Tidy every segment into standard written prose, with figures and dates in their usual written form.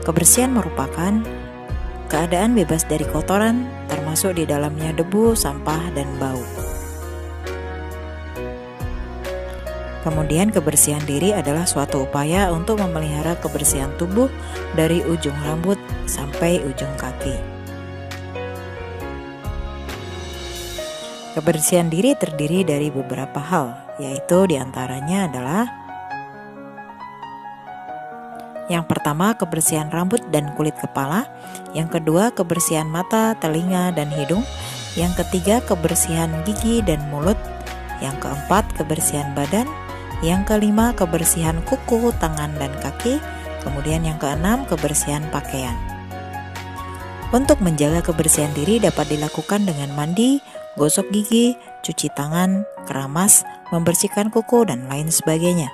Kebersihan merupakan keadaan bebas dari kotoran, termasuk di dalamnya debu, sampah, dan bau. Kemudian kebersihan diri adalah suatu upaya untuk memelihara kebersihan tubuh dari ujung rambut sampai ujung kaki. Kebersihan diri terdiri dari beberapa hal, yaitu diantaranya adalah yang pertama, kebersihan rambut dan kulit kepala. Yang kedua, kebersihan mata, telinga, dan hidung. Yang ketiga, kebersihan gigi dan mulut. Yang keempat, kebersihan badan. Yang kelima, kebersihan kuku, tangan, dan kaki. Kemudian yang keenam, kebersihan pakaian. Untuk menjaga kebersihan diri dapat dilakukan dengan mandi, gosok gigi, cuci tangan, keramas, membersihkan kuku, dan lain sebagainya.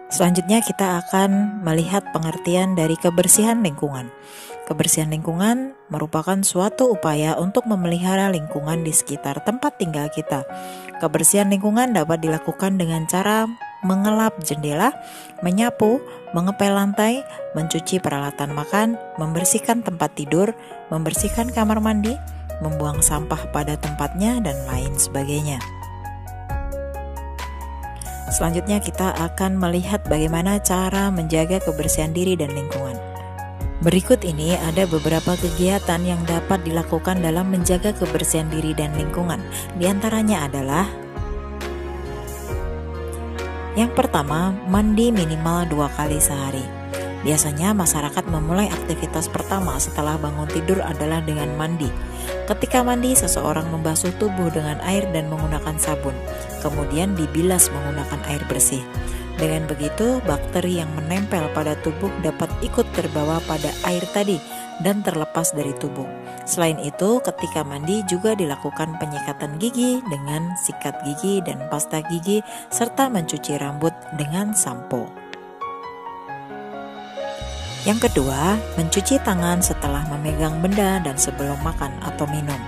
Selanjutnya kita akan melihat pengertian dari kebersihan lingkungan. Kebersihan lingkungan merupakan suatu upaya untuk memelihara lingkungan di sekitar tempat tinggal kita. Kebersihan lingkungan dapat dilakukan dengan cara mengelap jendela, menyapu, mengepel lantai, mencuci peralatan makan, membersihkan tempat tidur, membersihkan kamar mandi, membuang sampah pada tempatnya, dan lain sebagainya. Selanjutnya kita akan melihat bagaimana cara menjaga kebersihan diri dan lingkungan. Berikut ini ada beberapa kegiatan yang dapat dilakukan dalam menjaga kebersihan diri dan lingkungan. Di antaranya adalah yang pertama, mandi minimal 2 kali sehari. Biasanya masyarakat memulai aktivitas pertama setelah bangun tidur adalah dengan mandi. Ketika mandi, seseorang membasuh tubuh dengan air dan menggunakan sabun, kemudian dibilas menggunakan air bersih. Dengan begitu, bakteri yang menempel pada tubuh dapat ikut terbawa pada air tadi dan terlepas dari tubuh. Selain itu, ketika mandi juga dilakukan penyikatan gigi dengan sikat gigi dan pasta gigi, serta mencuci rambut dengan sampo. Yang kedua, mencuci tangan setelah memegang benda dan sebelum makan atau minum.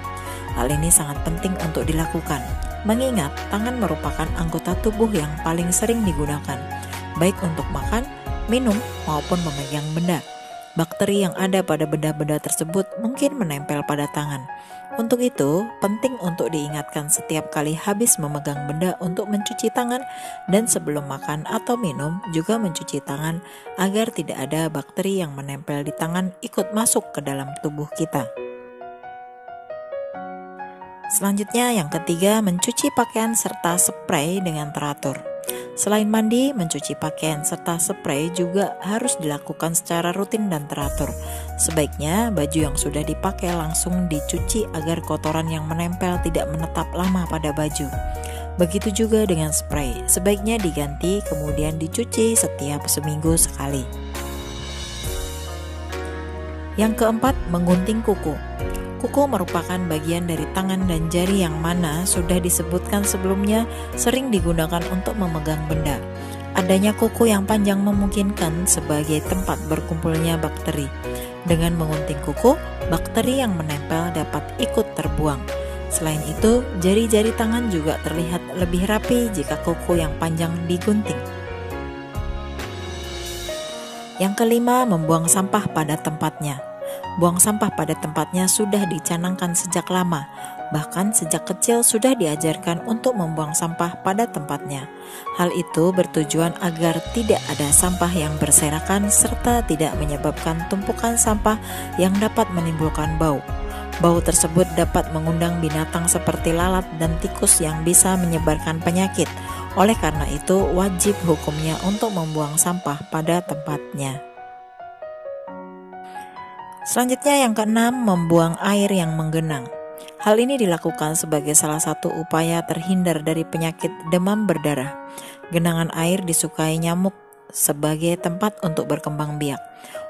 Hal ini sangat penting untuk dilakukan, mengingat tangan merupakan anggota tubuh yang paling sering digunakan, baik untuk makan, minum, maupun memegang benda. Bakteri yang ada pada benda-benda tersebut mungkin menempel pada tangan. Untuk itu, penting untuk diingatkan setiap kali habis memegang benda untuk mencuci tangan, dan sebelum makan atau minum juga mencuci tangan agar tidak ada bakteri yang menempel di tangan ikut masuk ke dalam tubuh kita. Selanjutnya yang ketiga, mencuci pakaian serta spray dengan teratur. Selain mandi, mencuci pakaian serta spray juga harus dilakukan secara rutin dan teratur. Sebaiknya baju yang sudah dipakai langsung dicuci agar kotoran yang menempel tidak menetap lama pada baju. Begitu juga dengan spray, sebaiknya diganti kemudian dicuci setiap seminggu sekali. Yang keempat, menggunting kuku. Kuku merupakan bagian dari tangan dan jari yang mana sudah disebutkan sebelumnya sering digunakan untuk memegang benda. Adanya kuku yang panjang memungkinkan sebagai tempat berkumpulnya bakteri. Dengan mengunting kuku, bakteri yang menempel dapat ikut terbuang. Selain itu, jari-jari tangan juga terlihat lebih rapi jika kuku yang panjang digunting. Yang kelima, membuang sampah pada tempatnya. Buang sampah pada tempatnya sudah dicanangkan sejak lama, bahkan sejak kecil sudah diajarkan untuk membuang sampah pada tempatnya. Hal itu bertujuan agar tidak ada sampah yang berserakan serta tidak menyebabkan tumpukan sampah yang dapat menimbulkan bau. Bau tersebut dapat mengundang binatang seperti lalat dan tikus yang bisa menyebarkan penyakit. Oleh karena itu, wajib hukumnya untuk membuang sampah pada tempatnya. Selanjutnya yang keenam, membuang air yang menggenang. Hal ini dilakukan sebagai salah satu upaya terhindar dari penyakit demam berdarah. Genangan air disukai nyamuk sebagai tempat untuk berkembang biak.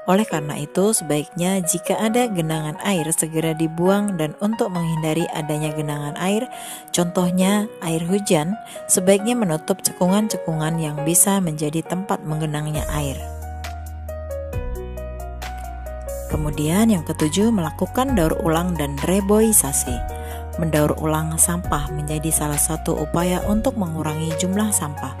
Oleh karena itu, sebaiknya jika ada genangan air segera dibuang, dan untuk menghindari adanya genangan air, contohnya air hujan, sebaiknya menutup cekungan-cekungan yang bisa menjadi tempat menggenangnya air. Kemudian yang ketujuh, melakukan daur ulang dan reboisasi. Mendaur ulang sampah menjadi salah satu upaya untuk mengurangi jumlah sampah.